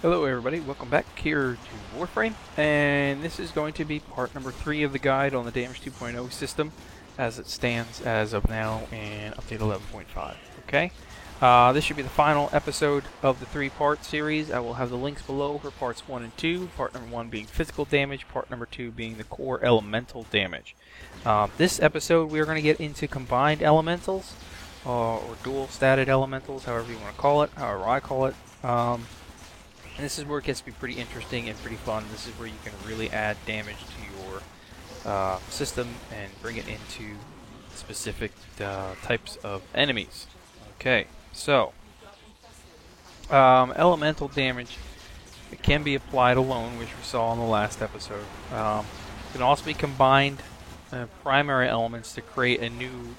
Hello everybody, welcome back here to Warframe, and this is going to be part number 3 of the guide on the Damage 2.0 system as it stands as of now in update 11.5. Okay, this should be the final episode of the 3-part series. I will have the links below for parts 1 and 2, part number 1 being physical damage, part number 2 being the core elemental damage. This episode we are going to get into combined elementals, or dual statted elementals, however you want to call it, however I call it. And this is where it gets to be pretty interesting and pretty fun. This is where you can really add damage to your system and bring it into specific types of enemies. Okay, so elemental damage, it can be applied alone, which we saw in the last episode. It can also be combined primary elements to create a new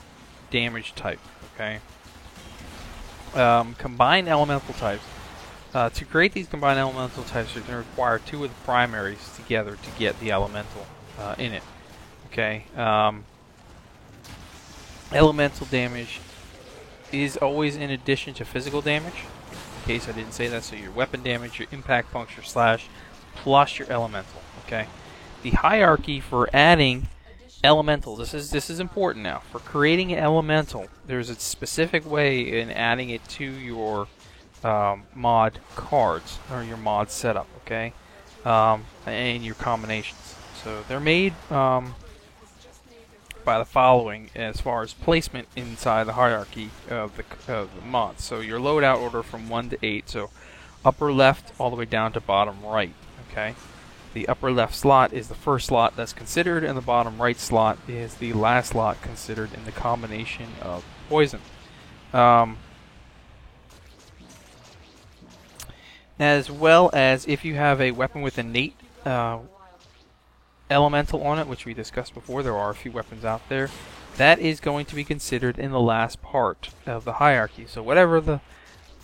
damage type. Okay, combined elemental types. To create these combined elemental types, you're going to require 2 of the primaries together to get the elemental in it. Okay. Elemental damage is always in addition to physical damage. In case I didn't say that, so your weapon damage, your impact, puncture, slash, plus your elemental. Okay. The hierarchy for adding elementals. This is important now. For creating an elemental, there's a specific way in adding it to your mod cards, or your mod setup, okay, and your combinations. So they're made by the following as far as placement inside the hierarchy of the mods. So your loadout order from 1 to 8, so upper left all the way down to bottom right, okay. The upper left slot is the first slot that's considered, and the bottom right slot is the last slot considered in the combination of poison. As well as if you have a weapon with innate elemental on it, which we discussed before, there are a few weapons out there, that is going to be considered in the last part of the hierarchy. So whatever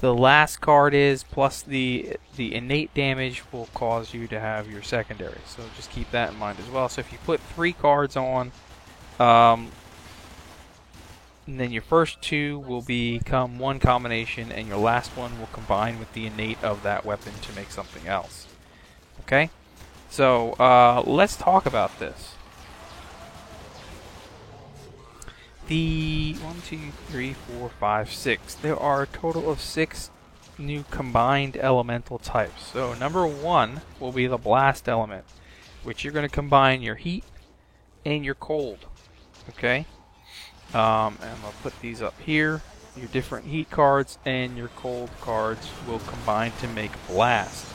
the last card is, plus the innate damage will cause you to have your secondary. So just keep that in mind as well. So if you put 3 cards on, and then your first 2 will become one combination, and your last one will combine with the innate of that weapon to make something else. Okay? So, let's talk about this. The 1, 2, 3, 4, 5, 6. There are a total of 6 new combined elemental types. So, number 1 will be the blast element, which you're going to combine your heat and your cold. Okay? And I'm going to put these up here. Your different heat cards and your cold cards will combine to make blast.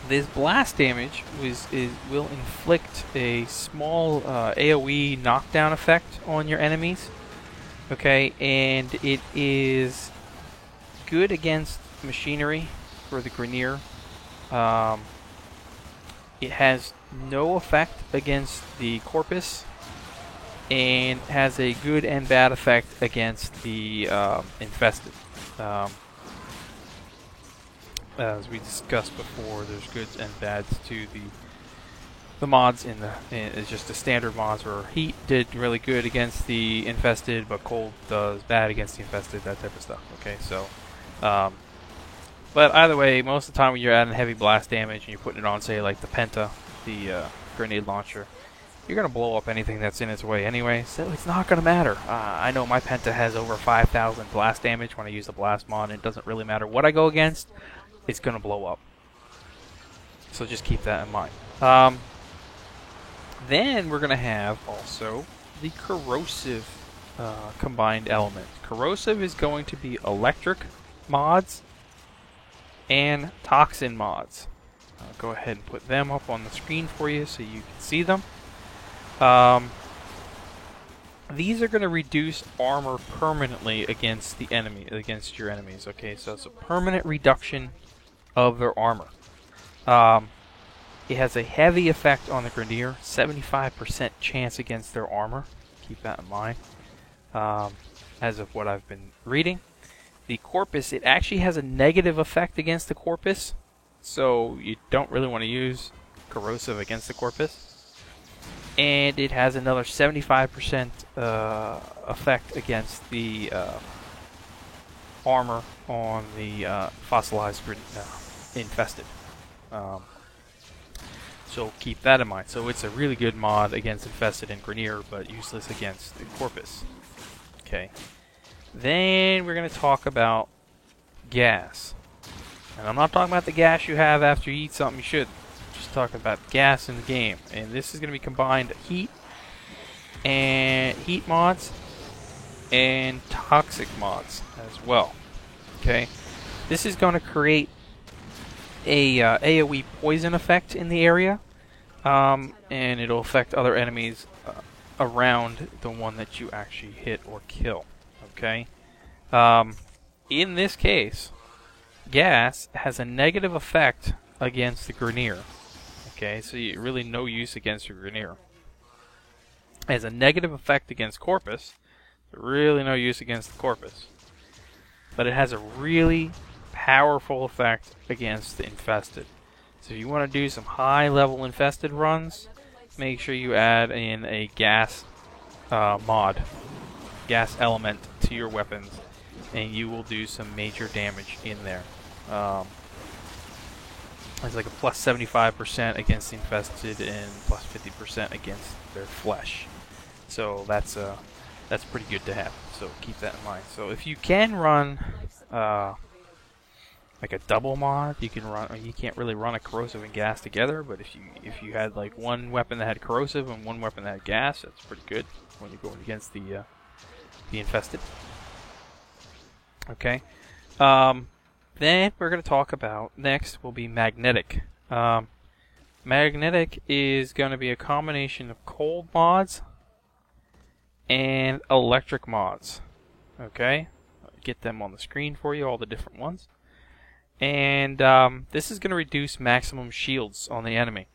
This blast damage will inflict a small AoE knockdown effect on your enemies. Okay, and it is good against machinery for the Grineer. It has no effect against the Corpus, and has a good and bad effect against the infested. As we discussed before, there's goods and bads to the mods it's just the standard mods where heat did really good against the infested, but cold does bad against the infested, that type of stuff. Okay, so but either way, most of the time when you're adding heavy blast damage and you're putting it on, say like the Penta, the grenade launcher, you're going to blow up anything that's in its way anyway, so it's not going to matter. I know my Penta has over 5,000 blast damage when I use the blast mod, and it doesn't really matter what I go against, it's going to blow up. So just keep that in mind. Then we're going to have also the corrosive combined element. Corrosive is going to be electric mods and toxin mods. I'll go ahead and put them up on the screen for you so you can see them. These are going to reduce armor permanently against the enemy, against your enemies. Okay, so it's a permanent reduction of their armor. It has a heavy effect on the Grineer, 75% chance against their armor. Keep that in mind. As of what I've been reading, the Corpus, it actually has a negative effect against the Corpus, so you don't really want to use corrosive against the Corpus. And it has another 75% effect against the armor on the fossilized infested. So keep that in mind. So it's a really good mod against infested and Grineer, but useless against the Corpus. Okay. Then we're going to talk about gas. And I'm not talking about the gas you have after you eat something you shouldn't. Just talking about gas in the game. And this is going to be combined heat mods and toxic mods as well. Okay. This is going to create a AoE poison effect in the area. And it'll affect other enemies around the one that you actually hit or kill. Okay. In this case, gas has a negative effect against the Grineer. Okay, so you really no use against your Grineer. It has a negative effect against Corpus, but really no use against the Corpus. But it has a really powerful effect against the infested. So if you want to do some high-level infested runs, make sure you add in a gas mod, gas element to your weapons, and you will do some major damage in there. It's like a plus 75% against the infested and plus 50% against their flesh. So that's pretty good to have. So keep that in mind. So if you can run like a double mod, you can run. You can't really run a corrosive and gas together, but if you had like one weapon that had corrosive and one weapon that had gas, that's pretty good when you're going against the infested. Okay. Then we're going to talk about, next will be magnetic. Magnetic is going to be a combination of cold mods and electric mods. Okay? I'll get them on the screen for you, all the different ones. And this is going to reduce maximum shields on the enemy.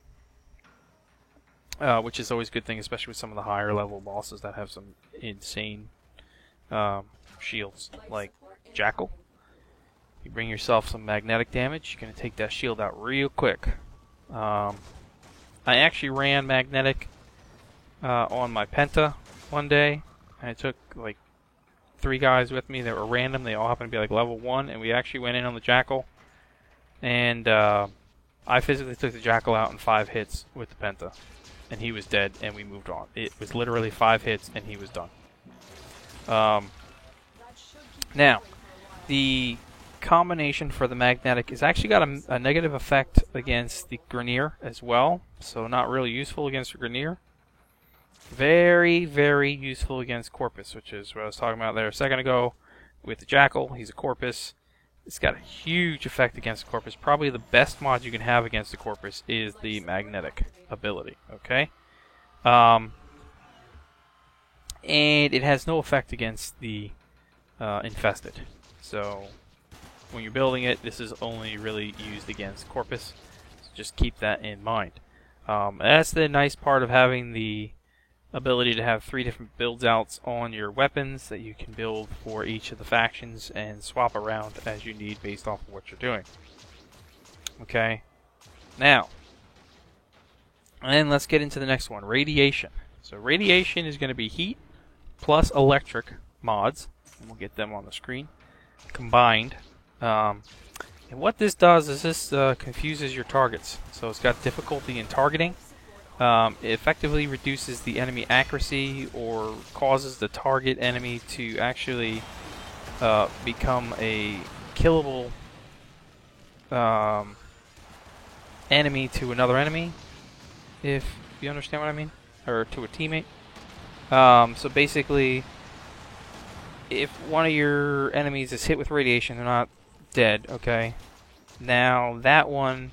Which is always a good thing, especially with some of the higher level bosses that have some insane shields, like Jackal. You bring yourself some magnetic damage, you're going to take that shield out real quick. I actually ran magnetic on my Penta one day. I took like 3 guys with me that were random. They all happened to be like level 1, and we actually went in on the Jackal. And I physically took the Jackal out in 5 hits with the Penta. And he was dead, and we moved on. It was literally 5 hits, and he was done. Now, the combination for the magnetic is actually got a negative effect against the Grineer as well, so not really useful against the Grineer. Very, very useful against Corpus, which is what I was talking about there a second ago with the Jackal. He's a Corpus. It's got a huge effect against the Corpus. Probably the best mod you can have against the Corpus is the magnetic ability. Okay, and it has no effect against the infested. So when you're building it, this is only really used against Corpus. So just keep that in mind. That's the nice part of having the ability to have 3 different builds outs on your weapons that you can build for each of the factions and swap around as you need based off of what you're doing. Okay, now, and then let's get into the next one, radiation. So radiation is going to be heat plus electric mods, and we'll get them on the screen, combined. And what this does is this confuses your targets. So it's got difficulty in targeting. It effectively reduces the enemy accuracy or causes the target enemy to actually become a killable enemy to another enemy, if you understand what I mean, or to a teammate. So basically, if one of your enemies is hit with radiation, they're not dead, okay? Now that one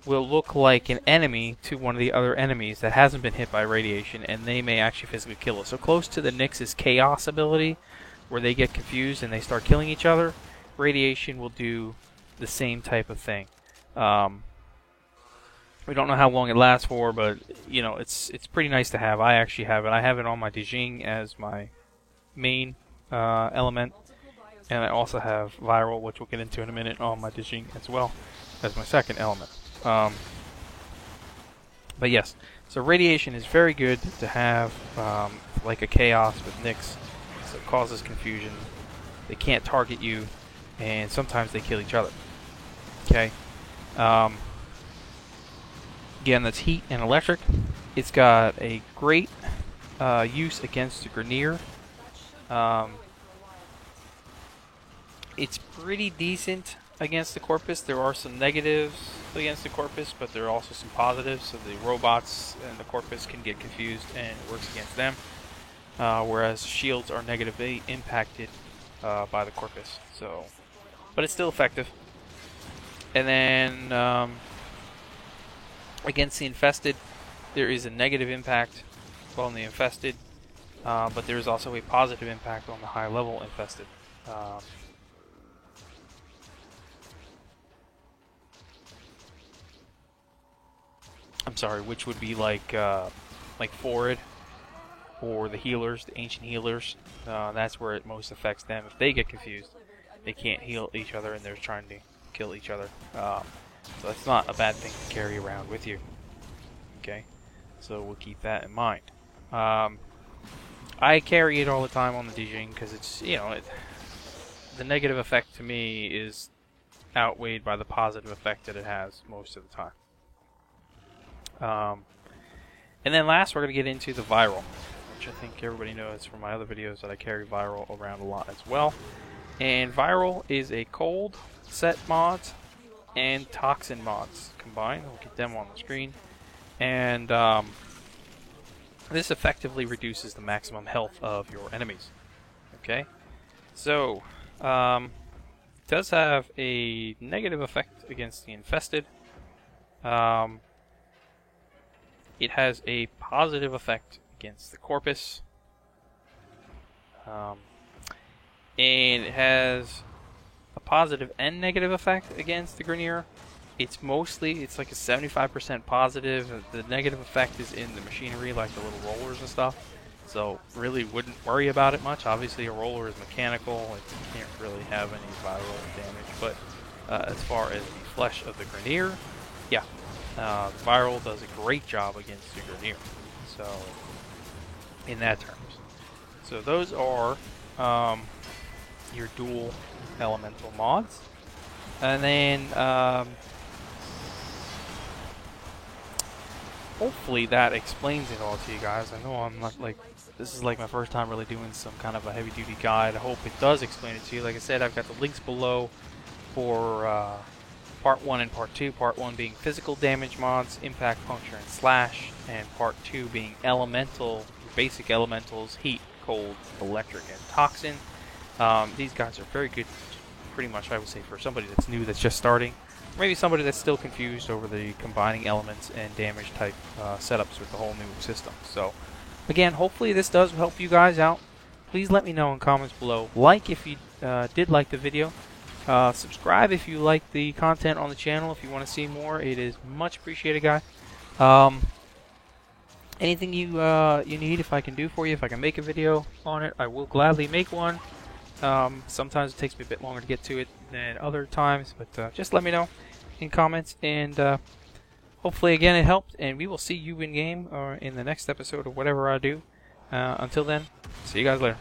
will look like an enemy to one of the other enemies that hasn't been hit by radiation, and they may actually physically kill us. So close to the Nyx's Chaos ability, where they get confused and they start killing each other, radiation will do the same type of thing. We don't know how long it lasts for, but you know, it's pretty nice to have. I actually have it. I have it on my Dijing as my main element, and I also have Viral, which we'll get into in a minute, on my Dijing as well as my second element. But yes, so radiation is very good to have, like a Chaos with Nyx, so it causes confusion. they can't target you, and sometimes they kill each other. Okay. Again, that's heat and electric. It's got a great use against the Grineer. It's pretty decent against the Corpus. There are some negatives against the Corpus, but there are also some positives. So the robots and the Corpus can get confused, and it works against them. Whereas shields are negatively impacted by the Corpus. So, but it's still effective. And then against the Infested, there is a negative impact on the Infested, but there is also a positive impact on the high-level Infested. I'm sorry, which would be like Forward or the healers, the ancient healers. That's where it most affects them. If they get confused, they can't heal each other, and they're trying to kill each other. So that's not a bad thing to carry around with you. Okay, so we'll keep that in mind. I carry it all the time on the DJing because it's, you know, the negative effect to me is outweighed by the positive effect that it has most of the time. And then last, we're going to get into the Viral, which I think everybody knows from my other videos that I carry Viral around a lot as well. And Viral is a cold set mods and toxin mods combined. We'll get them on the screen. And this effectively reduces the maximum health of your enemies. Okay, so it does have a negative effect against the Infested. It has a positive effect against the Corpus. And it has a positive and negative effect against the Grineer. It's like a 75% positive. The negative effect is in the machinery, like the little rollers and stuff. So really wouldn't worry about it much. Obviously a roller is mechanical. It can't really have any viral damage. But as far as the flesh of the Grineer, yeah. Viral does a great job against the Grineer. So, in that terms. So those are your dual elemental mods. And then hopefully that explains it all to you guys. I know I'm not this is like my first time really doing some kind of a heavy duty guide. I hope it does explain it to you. Like I said, I've got the links below for Part 1 and Part 2. Part 1 being physical damage mods, impact, puncture, and slash. And Part 2 being elemental, basic elementals, heat, cold, electric, and toxin. These guys are very good, pretty much I would say, for somebody that's new, that's just starting. Or maybe somebody that's still confused over the combining elements and damage type setups with the whole new system. So, again, hopefully this does help you guys out. Please let me know in comments below. Like if you did like the video. Subscribe if you like the content on the channel. If you want to see more, it is much appreciated, guys. Anything you need, if I can do for you, if I can make a video on it, I will gladly make one. Sometimes it takes me a bit longer to get to it than other times, but just let me know in comments, and hopefully again it helped, and we will see you in game or in the next episode of whatever I do. Until then, see you guys later.